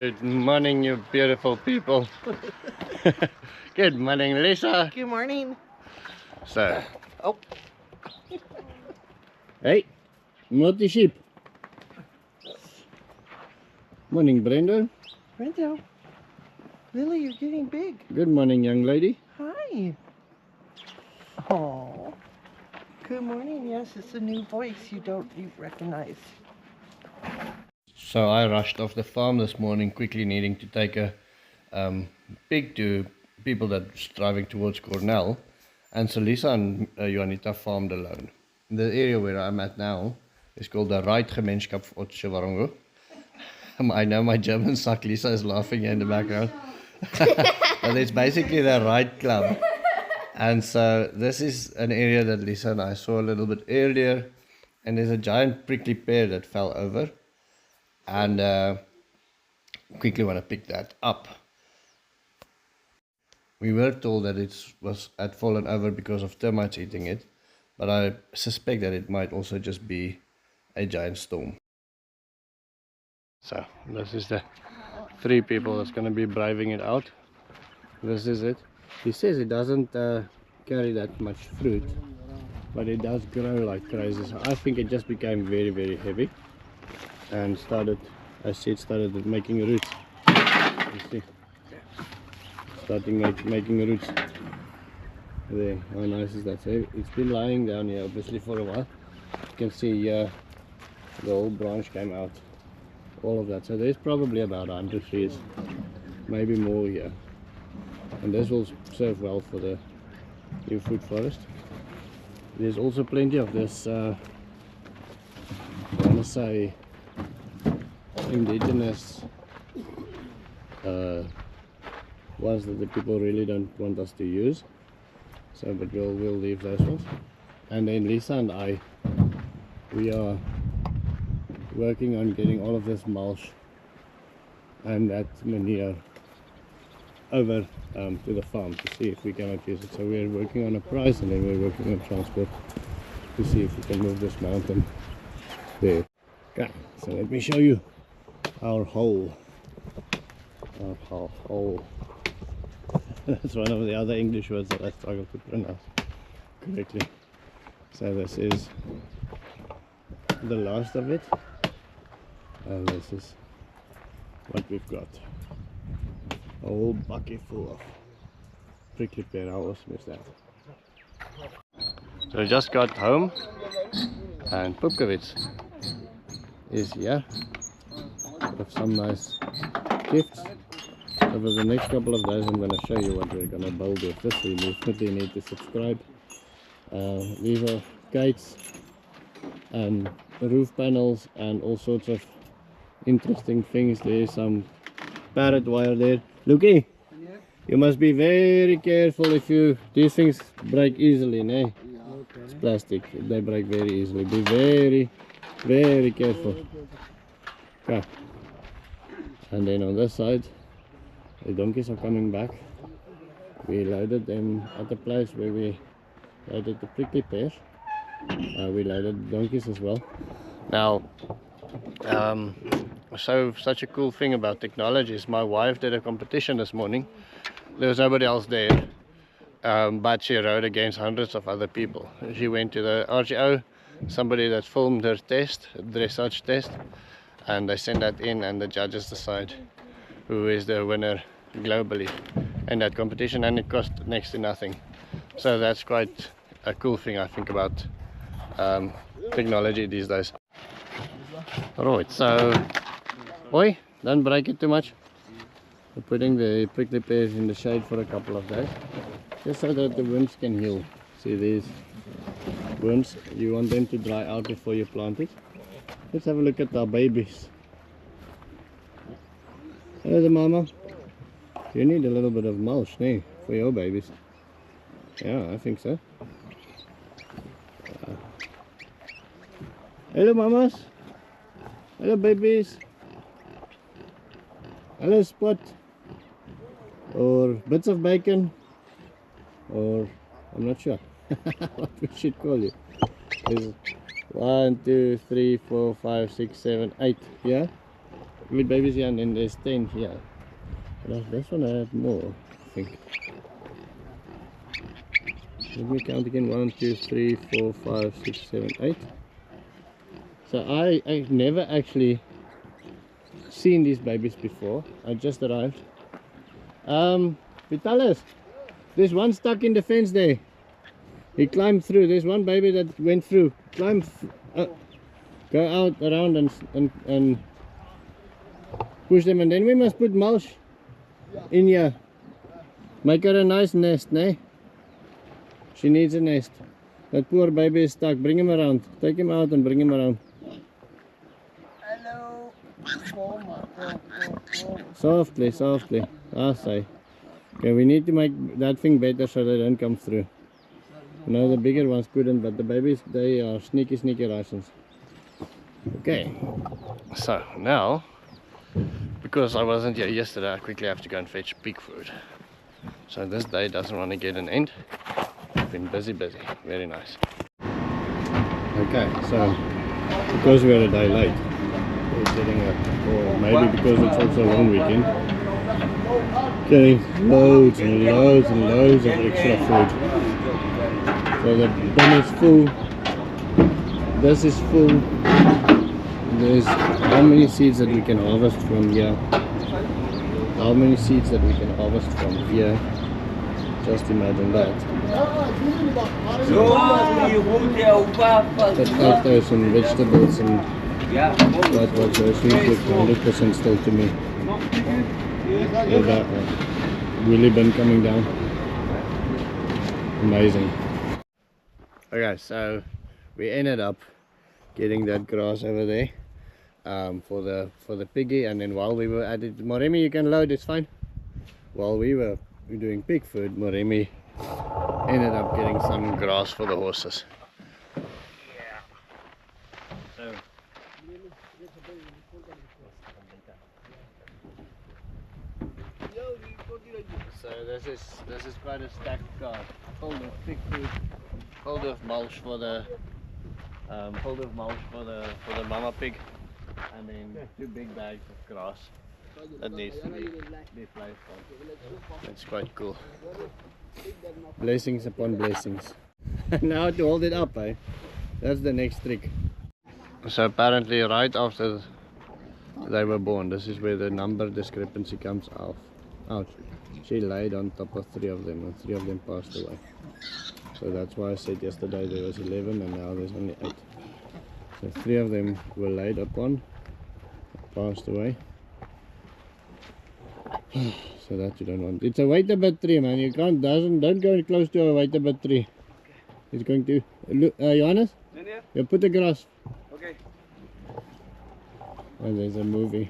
Good morning, you beautiful people. Good morning, Lisa. Good morning. So, Oh, hey, not the sheep. Morning, Brenda. Brenda. Lily, you're getting big. Good morning, young lady. Hi. Oh. Good morning. Yes, it's a new voice you recognize. So I rushed off the farm this morning, quickly needing to take a pig to people that's driving towards Cornell. And so Lisa and Juanita farmed alone. The area where I'm at now is called the Reitgemeenschap Otschewarongo. I know my German suck. Lisa is laughing here in the background. But it's basically the Ride Club. And so this is an area that Lisa and I saw a little bit earlier. And there's a giant prickly pear that fell over. And quickly want to pick that up. We were told that it had fallen over because of termites eating it. But I suspect that it might also just be a giant storm. So this is the 3 people that's going to be driving it out. This is it. He says it doesn't carry that much fruit, but it does grow like crazy. So I think it just became very, very heavy and started making roots. You see, starting making roots. There, how nice is that? So it's been lying down here obviously for a while. You can see the whole branch came out. All of that. So there's probably about 100 trees, maybe more here. And this will serve well for the new food forest. There's also plenty of this, I want to say, indigenous ones that the people really don't want us to use. So, but we'll leave those ones. And then Lisa and I, we are working on getting all of this mulch and that manure over to the farm to see if we cannot use it. So we're working on a price, and then we're working on transport to see if we can move this mountain there. Okay, so let me show you our hole. Our hole. That's one of the other English words that I struggle to pronounce correctly. So this is the last of it, and this is what we've got. A whole bucket full of prickly pear. How awesome is that? So I just got home, and Pupkowitz is here with some nice gifts. Over the next couple of days I'm going to show you what we're going to build with this. You definitely need to subscribe. These are gates, roof panels, and all sorts of interesting things. There's some parrot wire there. Looky, you must be very careful if these things break easily, né? Okay. It's plastic, they break very easily. Be very, very careful. Okay. And then on this side, the donkeys are coming back. We loaded them at the place where we loaded the prickly pears. We loaded the donkeys as well. Now, such a cool thing about technology is my wife did a competition this morning. There was nobody else there, but she rode against hundreds of other people. She went to the RGO, somebody that filmed her test, dressage test, and they send that in, and the judges decide who is the winner globally in that competition, and it cost next to nothing. So that's quite a cool thing, I think, about technology these days. Right, so oi, don't break it too much. We're putting the prickly pears in the shade for a couple of days, just so that the worms can heal. See these worms, you want them to dry out before you plant it. Let's have a look at our babies. Hello the mama. You need a little bit of mulch, nee, for your babies. Yeah, I think so. Hello mamas. Hello babies. Hello Spot. Or bits of bacon. Or I'm not sure what we should call you. There's 1, 2, 3, 4, 5, 6, 7, 8. Yeah? 8 babies here, and then there's 10 here. This one I had more, I think. Let me count again. 1, 2, 3, 4, 5, 6, 7, 8. So I've never actually seen these babies before. I just arrived. Vitalis, there's one stuck in the fence there. He climbed through. There's one baby that went through. Climb, go out around and push them, and then we must put mulch in here. Make her a nice nest, ne? She needs a nest. That poor baby is stuck. Bring him around. Take him out and bring him around. Hello. Softly, softly. I say. Okay, we need to make that thing better so they don't come through. No, the bigger ones couldn't, but the babies, they are sneaky rations. Okay. So now, because I wasn't here yesterday, I quickly have to go and fetch pig food. So this day doesn't want to get an end. I've been busy. Very nice. Okay, so because we're a day late, we're getting or maybe because it's also a long weekend, getting loads and loads of extra food. So the bin is full. This is full. There's how many seeds that we can harvest from here. How many seeds that we can harvest from here. Just imagine that. Potatoes and vegetables and what was those things look 100% still to me. Yeah, that really been coming down. Amazing. Okay, so we ended up getting that grass over there for the piggy, and then while we were at it, Moremi, you can load, it's fine. While we were doing pig food, Moremi ended up getting some grass for the horses. So this is quite a stacked cart full of pig food, full of mulch for the mama pig, and then 2 big bags of grass that needs to be placed on. That's quite cool. Blessings upon blessings. Now to hold it up, eh? That's the next trick. So apparently right after they were born, this is where the number discrepancy comes out. She laid on top of 3 of them, and 3 of them passed away. So that's why I said yesterday there was 11 and now there's only 8. So 3 of them were laid upon, passed away. So that you don't want. It's a wait a bit tree, man. You can't, don't go close to a wait a bit tree. It's going to, look, Johannes? You put the grass. Okay. And there's a movie.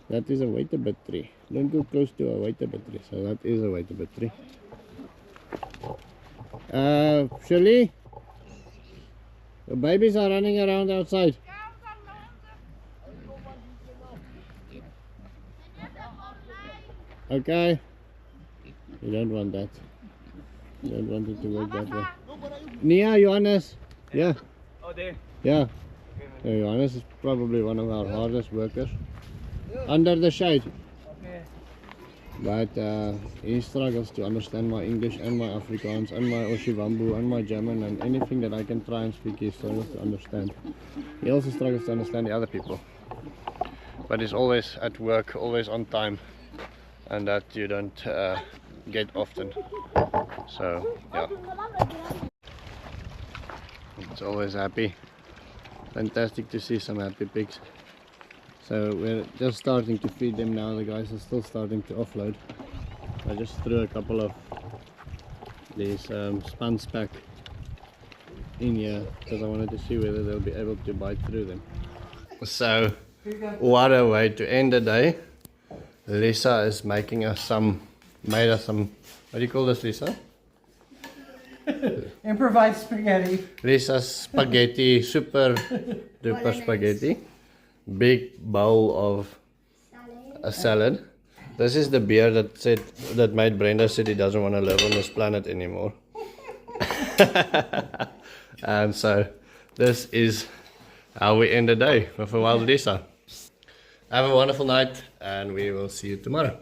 That is a wait a bit tree. Don't go close to a wait a bit tree. So that is a wait a bit tree. Shirley, the babies are running around outside. Okay. You don't want that. You don't want it to work that way. Nia, Johannes. Yeah. Oh, there. Yeah. Johannes is probably one of our hardest workers. Under the shade. Okay. But he struggles to understand my English and my Afrikaans and my Oshivambu and my German, and anything that I can try and speak he struggles to understand. He also struggles to understand the other people. But he's always at work, always on time, and that you don't get often. So yeah, it's always happy. Fantastic to see some happy pigs. So we're just starting to feed them now. The guys are still starting to offload. I just threw a couple of these spans back in here because I wanted to see whether they'll be able to bite through them. So what a way to end the day. Lisa is making us made us some, what do you call this, Lisa? Improvised spaghetti. Lisa's spaghetti, super duper spaghetti. Big bowl of a salad. This is the beer that made Brenda said he doesn't want to live on this planet anymore. And so this is how we end the day with a wild Lisa. Have a wonderful night, and we will see you tomorrow.